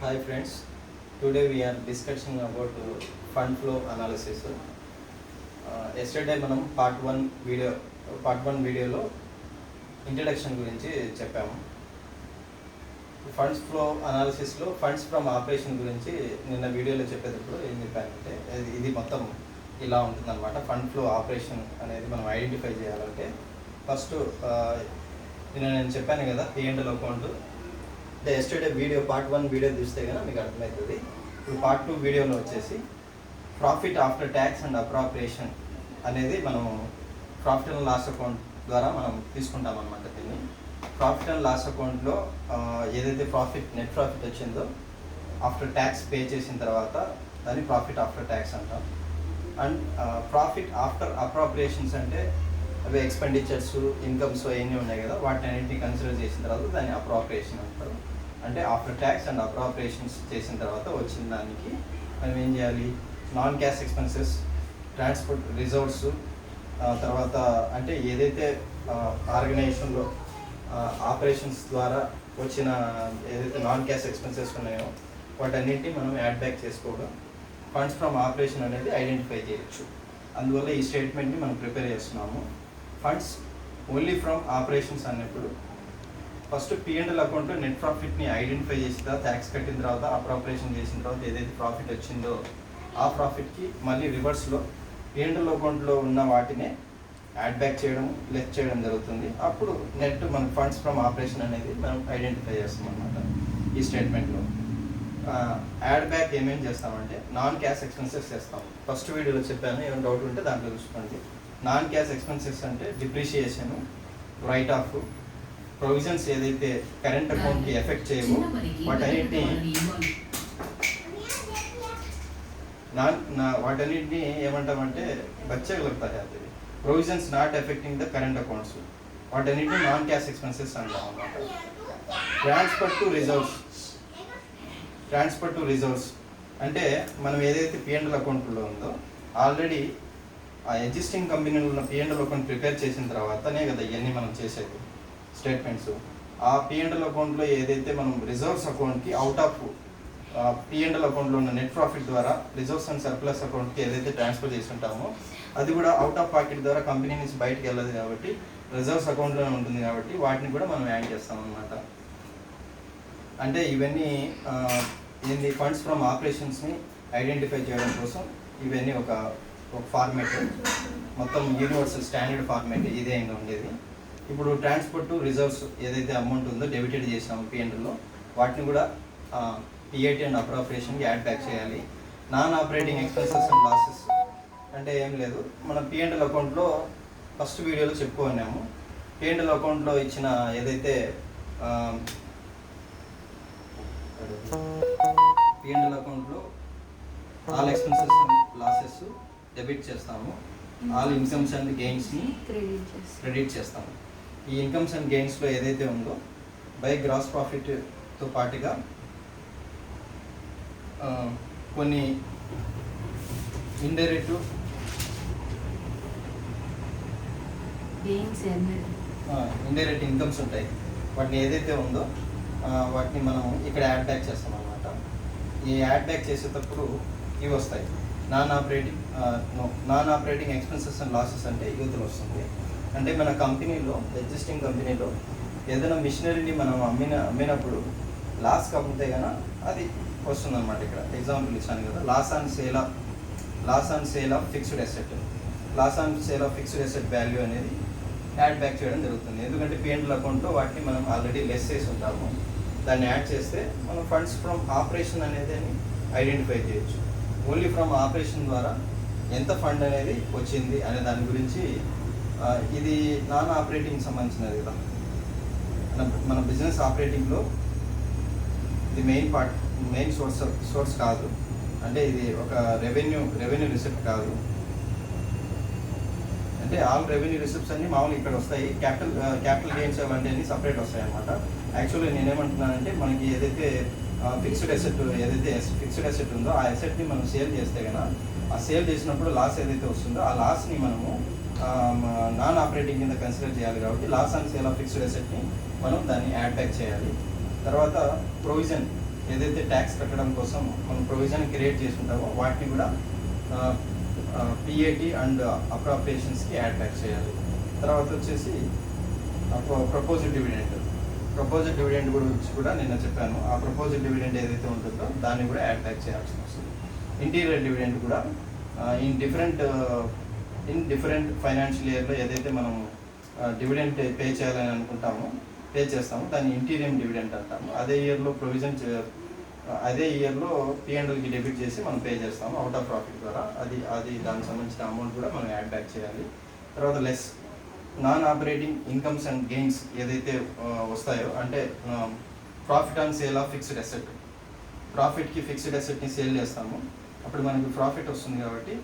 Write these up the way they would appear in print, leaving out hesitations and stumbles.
Hi friends, today we are discussing about fund flow analysis. Yesterday మనం part one వీడియోలో introduction గురించి చెప్పాము. Funds flow అనాలిసిస్లో funds from operation గురించి నిన్న వీడియోలో చెప్పేటప్పుడు ఏం చెప్పానంటే ఇది మొత్తం ఇలా ఉంటుందన్నమాట. ఫండ్ ఫ్లో ఆపరేషన్ అనేది మనం ఐడెంటిఫై చేయాలంటే ఫస్ట్ నేను చెప్పాను కదా P&L account. Yesterday video part 1 video చూస్తే కనుక మీకు అర్థమవుతుంది. ఇప్పుడు పార్ట్ 2 వీడియోలో వచ్చేసి profit after tax and appropriation అనేది మనం ప్రాఫిట్ అండ్ లాస్ అకౌంట్ ద్వారా మనం తీసుకుంటాం అనమాట. దీన్ని ప్రాఫిట్ అండ్ లాస్ అకౌంట్లో ఏదైతే నెట్ ప్రాఫిట్ వచ్చిందో ఆఫ్టర్ ట్యాక్స్ పే చేసిన తర్వాత దాన్ని ప్రాఫిట్ ఆఫ్టర్ ట్యాక్స్ అంటాం. అండ్ ప్రాఫిట్ ఆఫ్టర్ అప్రాప్రియేషన్స్ అంటే అవి ఎక్స్పెండిచర్స్, ఇన్కమ్స్ అవన్నీ ఉన్నాయి కదా, వాటిని అన్నింటినీ కన్సిడర్ చేసిన తర్వాత దాన్ని అప్రాప్రియేషన్ అంటారు. అంటే ఆఫ్టర్ ట్యాక్స్ అండ్ అప్రాప్రియేషన్స్ చేసిన తర్వాత వచ్చిన దానికి మనం ఏం చేయాలి, non cash expenses, transport reserves, తర్వాత అంటే ఏదైతే ఆర్గనైజేషన్లో ఆపరేషన్స్ ద్వారా వచ్చిన ఏదైతే నాన్ క్యాష్ ఎక్స్పెన్సెస్ ఉన్నాయో వాటన్నింటినీ మనం యాడ్ బ్యాక్ చేసుకోవడం ఫండ్స్ ఫ్రమ్ ఆపరేషన్ అనేది ఐడెంటిఫై చేయొచ్చు. అందువల్ల ఈ స్టేట్మెంట్ని మనం ప్రిపేర్ చేస్తున్నాము. ఫండ్స్ ఓన్లీ ఫ్రమ్ ఆపరేషన్స్ అన్నప్పుడు ఫస్ట్ P&L అకౌంట్లో నెట్ ప్రాఫిట్ని ఐడెంటిఫై చేసిన తర్వాత ట్యాక్స్ కట్టిన తర్వాత అప్రాప్రియేషన్ చేసిన తర్వాత ఏదైతే ప్రాఫిట్ వచ్చిందో ఆ ప్రాఫిట్కి మళ్ళీ రివర్స్లో P&L అకౌంట్లో ఉన్న వాటినే యాడ్ బ్యాక్ చేయడం, లెస్ చేయడం జరుగుతుంది. అప్పుడు నెట్ మన ఫండ్స్ ఫ్రమ్ ఆపరేషన్ అనేది మనం ఐడెంటిఫై చేస్తాం అన్నమాట. ఈ స్టేట్మెంట్లో యాడ్ బ్యాక్ ఏమేమి చేస్తామంటే నాన్ క్యాష్ ఎక్స్పెన్సెస్ చేస్తాం. ఫస్ట్ వీడియోలో చెప్పాను, ఏమైనా డౌట్ ఉంటే దాంట్లో చూసుకోండి. నాన్ క్యాష్ ఎక్స్పెన్సెస్ అంటే డిప్రిషియేషన్, రైట్ ఆఫ్, ప్రొవిజన్స్ ఏదైతే కరెంట్ అకౌంట్కి ఎఫెక్ట్ చేయవో వాటన్నిటిని ఏమంటామంటే బచ్చగలుగుతాయి. అది provisions not affecting the current accounts, వాటన్నిటిని నాన్ క్యాష్ ఎక్స్పెన్సెస్ అంటాం అన్నమాట. ట్రాన్స్ఫర్ టు రిజర్వ్స్ అంటే మనం ఏదైతే P&L అకౌంట్లో ఉందో ఆల్రెడీ ఆ ఎగ్జిస్టింగ్ కంపెనీలో ఉన్న P&L అకౌంట్ ప్రిపేర్ చేసిన తర్వాతనే కదా ఇవన్నీ మనం చేసేది స్టేట్మెంట్స్. ఆ P&L అకౌంట్లో ఏదైతే మనం రిజర్వ్స్ అకౌంట్కి అవుట్ ఆఫ్ P&L అకౌంట్లో ఉన్న నెట్ ప్రాఫిట్ ద్వారా రిజర్వ్స్ అండ్ సర్ప్లస్ అకౌంట్కి ఏదైతే ట్రాన్స్ఫర్ చేసి ఉంటామో అది కూడా అవుట్ ఆఫ్ పాకెట్ ద్వారా కంపెనీ నుంచి బయటకు వెళ్ళదు కాబట్టి రిజర్వ్స్ అకౌంట్లోనే ఉంటుంది కాబట్టి వాటిని కూడా మనం యాడ్ చేస్తాం అన్నమాట. అంటే ఇవన్నీ ఏంది ఫండ్స్ ఫ్రమ్ ఆపరేషన్స్ని ఐడెంటిఫై చేయడం కోసం ఇవన్నీ ఒక ఫార్మేట్, మొత్తం యూనివర్సల్ స్టాండర్డ్ ఫార్మేట్ ఇదే ఇంకా ఉండేది. ఇప్పుడు ట్రాన్స్పోర్ట్ టు రిజర్వ్స్ ఏదైతే అమౌంట్ ఉందో డెబిటెడ్ చేసినాము P&Lలో వాటిని కూడా PAT అండ్ అప్రాప్రియేషన్కి యాడ్ బ్యాక్ చేయాలి. Non operating expenses and losses అంటే ఏం లేదు, మనం P&L అకౌంట్లో ఫస్ట్ వీడియోలో చెప్పుకున్నాము. P&L అకౌంట్లో ఇచ్చిన ఏదైతే P&L అకౌంట్లో all expenses and losses debit చేస్తాము, ఆల్ ఇన్కమ్స్ అండ్ గెయిన్స్ని క్రెడిట్ చేస్తాము. ఈ ఇన్కమ్స్ అండ్ గెయిన్స్లో ఏదైతే ఉందో బై గ్రాస్ ప్రాఫిట్తో పాటుగా కొన్ని ఇండైరెక్ట్ ఇన్కమ్స్ ఉంటాయి. వాటిని ఏదైతే ఉందో వాటిని మనం ఇక్కడ యాడ్ బ్యాక్ చేస్తాం అన్నమాట. ఈ యాడ్ బ్యాక్ చేసేటప్పుడు ఇవి వస్తాయి. Non operating expenses and losses అంటే యూత్లో వస్తుంది. అంటే మన కంపెనీలో ఎగ్జిస్టింగ్ కంపెనీలో ఏదైనా మిషనరీని మనం అమ్మినప్పుడు లాస్ అమ్మితే కనుక అది వస్తుందన్నమాట. ఇక్కడ ఎగ్జాంపుల్ ఇచ్చాను కదా, loss on sale of fixed asset, fixed asset value అనేది యాడ్ బ్యాక్ చేయడం జరుగుతుంది. ఎందుకంటే P&L అకౌంట్లో వాటిని మనం ఆల్రెడీ లెస్ చేసి ఉంటాము. దాన్ని యాడ్ చేస్తే మనం ఫండ్స్ ఫ్రమ్ ఆపరేషన్ అనేది ఐడెంటిఫై చేయొచ్చు. ఓన్లీ ఫ్రమ్ ఆపరేషన్ ద్వారా ఎంత ఫండ్ అనేది వచ్చింది అనే దాని గురించి ఇది నాన్ ఆపరేటింగ్ సంబంధించినది కదా. మన బిజినెస్ ఆపరేటింగ్లో ఇది మెయిన్ సోర్స్ కాదు. అంటే ఇది ఒక రెవెన్యూ రిసిప్ట్ కాదు. అంటే ఆల్ రెవెన్యూ రిసిప్ట్స్ అన్నీ మామూలు ఇక్కడ వస్తాయి. క్యాపిటల్ గెయిన్స్ అవన్నీ సపరేట్ వస్తాయి అన్నమాట. యాక్చువల్లీ నేనేమంటున్నానంటే మనకి ఏదైతే ఫిక్స్డ్ అసెట్ ఉందో ఆ అసెట్ని మనం సేల్ చేస్తే కనుక ఆ సేల్ చేసినప్పుడు లాస్ ఏదైతే వస్తుందో ఆ లాస్ని మనము నాన్ ఆపరేటింగ్ కింద కన్సిడర్ చేయాలి. కాబట్టి loss on sale of fixed అసెట్ని మనం దాన్ని యాడ్ బ్యాక్ చేయాలి. తర్వాత ప్రొవిజన్ ఏదైతే ట్యాక్స్ కట్టడం కోసం మనం ప్రొవిజన్ క్రియేట్ చేసి ఉంటామో వాటిని కూడా పిఏటి అండ్ అప్రాప్రియేషన్స్కి యాడ్ బ్యాక్ చేయాలి. తర్వాత వచ్చేసి ప్రపోజ్డ్ డివిడెండ్ గురించి కూడా నిన్న చెప్పాను. ఆ ప్రపోజ్డ్ డివిడెండ్ ఏదైతే ఉంటుందో దాన్ని కూడా యాడ్ బ్యాక్ చేయాల్సి వస్తుంది. ఇంటీరియర్ డివిడెండ్ కూడా ఇన్ డిఫరెంట్ ఫైనాన్షియల్ ఇయర్లో ఏదైతే మనం డివిడెండ్ పే చేయాలని అనుకుంటామో పే చేస్తాము దాన్ని ఇంటీరియం డివిడెండ్ అంటాము. అదే ఇయర్లో P&Lకి డెబిట్ చేసి మనం పే చేస్తాము అవుట్ ఆఫ్ ప్రాఫిట్ ద్వారా. అది దానికి సంబంధించిన అమౌంట్ కూడా మనం యాడ్ బ్యాక్ చేయాలి. తర్వాత less non operating incomes and gains ఏదైతే వస్తాయో, అంటే profit on sale of fixed asset, ప్రాఫిట్కి ఫిక్స్డ్ అసెట్ని సేల్ చేస్తాము, అప్పుడు మనకి ప్రాఫిట్ వస్తుంది కాబట్టి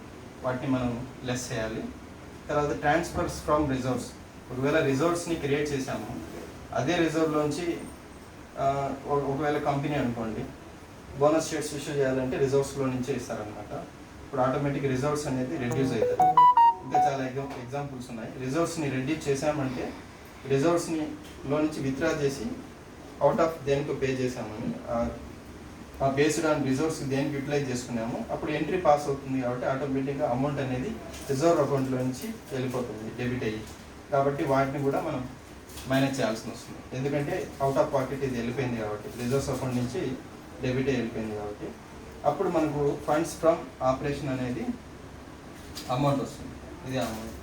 వాటిని మనం లెస్ చేయాలి. తర్వాత ట్రాన్స్ఫర్స్ ఫ్రమ్ రిజర్వ్స్, ఒకవేళ రిజర్వ్స్ని క్రియేట్ చేసాము, అదే రిజర్వ్లోంచి ఒకవేళ కంపెనీ అనుకోండి బోనస్ షేర్స్ ఇష్యూ చేయాలంటే రిజర్వ్స్లో నుంచే ఇస్తారనమాట. ఇప్పుడు ఆటోమేటిక్ రిజర్వ్స్ అనేది రెడ్యూస్ అవుతుంది. ఇంకా చాలా ఎగ్జాంపుల్స్ ఉన్నాయి. రిజర్వ్స్ని రెడ్యూస్ చేసామంటే రిజర్వ్స్లో నుంచి విత్డ్రా చేసి అవుట్ ఆఫ్ దేనికి పే చేసామని బేస్డ్ ఆన్ రిజర్వ్స్ దేనికి యూటిలైజ్ చేసుకున్నాము, అప్పుడు ఎంట్రీ పాస్ అవుతుంది కాబట్టి ఆటోమేటిక్గా అమౌంట్ అనేది రిజర్వ్ అకౌంట్లో నుంచి వెళ్ళిపోతుంది డెబిట్ అయ్యి. కాబట్టి వాటిని కూడా మనం మేనేజ్ చేయాల్సి వస్తుంది. ఎందుకంటే అవుట్ ఆఫ్ పాకెట్ ఇది వెళ్ళిపోయింది కాబట్టి, రిజర్వ్స్ అకౌంట్ నుంచి డెబిట్ వెళ్ళిపోయింది కాబట్టి అప్పుడు మనకు ఫండ్స్ ఫ్రమ్ ఆపరేషన్ అనేది అమౌంట్ వస్తుంది. ఇది అమౌంట్.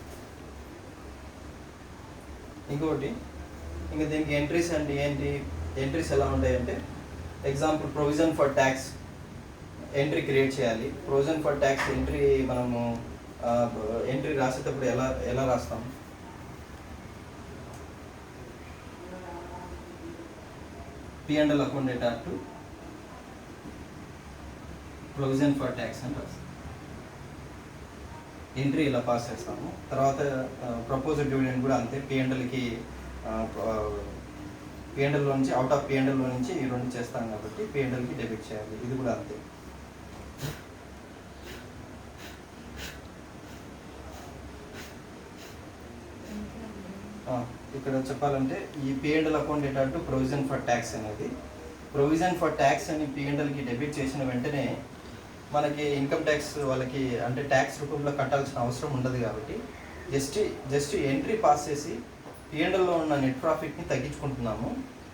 ఇంకొకటి ఇంకా దీనికి ఎంట్రీస్ అంటే ఏంటి, ఎంట్రీస్ ఎలా ఉంటాయంటే example provision for tax entry create చేయాలి. ప్రొవిజన్ ఫర్ ట్యాక్స్ ఎంట్రీ మనము ఎంట్రీ రాసేటప్పుడు ఎలా రాస్తాం, P&L account data to provision for tax అని రాస్తాం. ఎంట్రీ ఇలా పాస్ చేస్తాము. తర్వాత ప్రపోజ్డ్ డివిడెండ్ కూడా అంతే. P&Lకి P&L నుంచి అవుట్ ఆఫ్ P&L నుంచి ఈ రెండు చేస్తాం కాబట్టి P&Lకి డెబిట్ చేయాలి. ఇది కూడా అంతే. ఇక్కడ చెప్పాలంటే ఈ P&L account data to provision for tax అనేది, ప్రొవిజన్ ఫర్ ట్యాక్స్ అని P&Lకి డెబిట్ చేసిన వెంటనే మనకి ఇన్కమ్ ట్యాక్స్ వాళ్ళకి అంటే ట్యాక్స్ రూపంలో కట్టాల్సిన అవసరం ఉండదు కాబట్టి జస్ట్ ఎంట్రీ పాస్ చేసి P&Lలో ఉన్న నెట్ ప్రాఫిట్ని తగ్గించుకుంటున్నాము.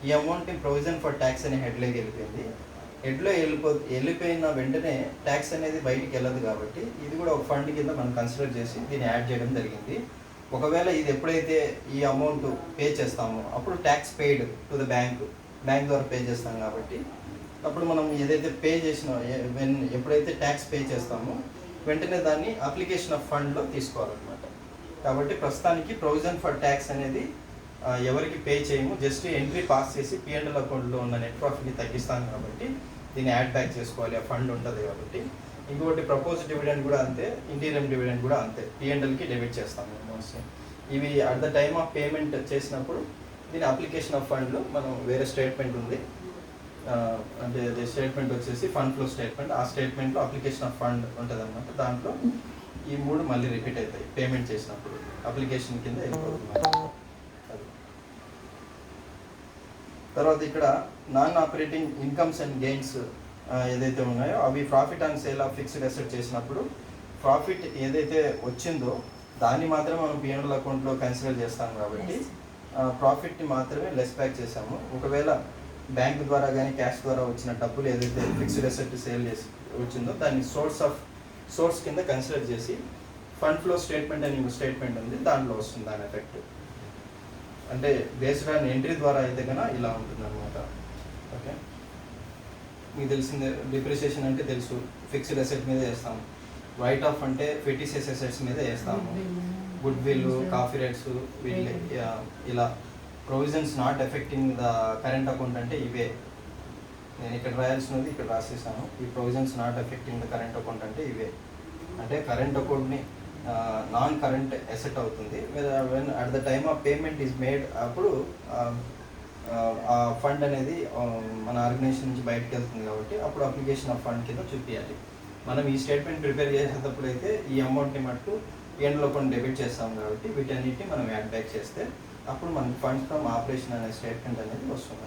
ఈ అమౌంట్ని ప్రొవిజన్ ఫర్ ట్యాక్స్ అనే హెడ్లోకి వెళ్ళిపోయింది. హెడ్లో వెళ్ళిపోయిన వెంటనే ట్యాక్స్ అనేది బయటికి వెళ్ళదు కాబట్టి ఇది కూడా ఒక ఫండ్ కింద మనం కన్సిడర్ చేసి దీన్ని యాడ్ చేయడం జరిగింది. ఒకవేళ ఇది ఎప్పుడైతే ఈ అమౌంట్ పే చేస్తామో అప్పుడు tax paid to the bank ద్వారా పే చేస్తాం కాబట్టి అప్పుడు మనం ఏదైతే పే చేసినా ఎప్పుడైతే ట్యాక్స్ పే చేస్తామో వెంటనే దాన్ని అప్లికేషన్ ఆఫ్ ఫండ్లో తీసుకోవాలన్నమాట. కాబట్టి ప్రస్తుతానికి ప్రొవిజన్ ఫర్ ట్యాక్స్ అనేది ఎవరికి పే చేయము, జస్ట్ ఎంట్రీ పాస్ చేసి P&L అకౌంట్లో ఉన్న నెట్ ప్రాఫిట్ని తగ్గిస్తాం కాబట్టి దీన్ని యాడ్ బ్యాక్ చేసుకోవాలి, ఆ ఫండ్ ఉంటుంది కాబట్టి. ఇంకొకటి ప్రపోజ్డ్ డివిడెండ్ కూడా అంతే, ఇంటీరియం డివిడెండ్ కూడా అంతే, P&Lకి డెబిట్ చేస్తాం మోస్ట్లీ. ఇవి at the time of payment చేసినప్పుడు దీని అప్లికేషన్ ఆఫ్ ఫండ్లో మనం వేరే స్టేట్మెంట్ ఉంది, అంటే అది స్టేట్మెంట్ వచ్చేసి ఫండ్ ఫ్లో స్టేట్మెంట్. ఆ స్టేట్మెంట్లో అప్లికేషన్ ఆఫ్ ఫండ్ ఉంటుంది అనమాట. దాంట్లో ఈ మూడు మళ్ళీ రిపీట్ అవుతాయి పేమెంట్ చేసినప్పుడు, అప్లికేషన్ కింద వెళ్ళిపోతుంది. తర్వాత ఇక్కడ non operating incomes and gains ఏదైతే ఉన్నాయో అవి profit on sale of fixed asset చేసినప్పుడు ప్రాఫిట్ ఏదైతే వచ్చిందో దాన్ని మాత్రమే మనం P&L అకౌంట్లో కన్సిడర్ చేస్తాం కాబట్టి ప్రాఫిట్ని మాత్రమే లెస్ బ్యాక్ చేసాము. ఒకవేళ బ్యాంక్ ద్వారా కానీ క్యాష్ ద్వారా వచ్చిన డబ్బులు ఏదైతే ఫిక్స్డ్ అసెట్ సేల్ చేసి వచ్చిందో దాన్ని సోర్స్ కింద కన్సిడర్ చేసి ఫండ్ ఫ్లో స్టేట్మెంట్ అని ఇంకో స్టేట్మెంట్ ఉంది, దాంట్లో వస్తుంది దాని ఎఫెక్ట్. అంటే బేస్డ్ ఆన్ ఎంట్రీ ద్వారా అయితే కన్నా ఇలా ఉంటుంది అనమాట. ఓకే, మీకు తెలిసిందే డిప్రిసియేషన్ అంటే తెలుసు, ఫిక్స్డ్ అసెట్ మీద వేస్తాము. రైట్ ఆఫ్ అంటే ఫిటిషియస్ అసెట్స్ మీద వేస్తాము. గుడ్ విల్, కాఫీ రేట్స్, వీళ్ళు ఇలా. Provisions not affecting the current account అంటే ఇవే. నేను ఇక్కడ రాయాల్సినది ఇక్కడ రాసేసాను. ఈ provisions not affecting the current account అంటే ఇవే. అంటే కరెంట్ అకౌంట్ని నాన్ కరెంట్ అసెట్ అవుతుంది. When at the time of payment is made అప్పుడు ఆ ఫండ్ అనేది మన ఆర్గనైజేషన్ నుంచి బయటకు వెళ్తుంది కాబట్టి అప్పుడు అప్లికేషన్ ఆఫ్ ఫండ్ కింద చూపించాలి. మనం ఈ స్టేట్మెంట్ ప్రిపేర్ చేసేటప్పుడు అయితే ఈ అమౌంట్ని మటుకు P&L అకౌంట్ డెబిట్ చేస్తాం కాబట్టి వీటన్నిటిని మనం యాడ్ బ్యాక్ చేస్తే అప్పుడు మనకి ఫండ్స్ ఫ్రమ్ ఆపరేషన్ అనే స్టేట్మెంట్ అనేది వస్తుంది.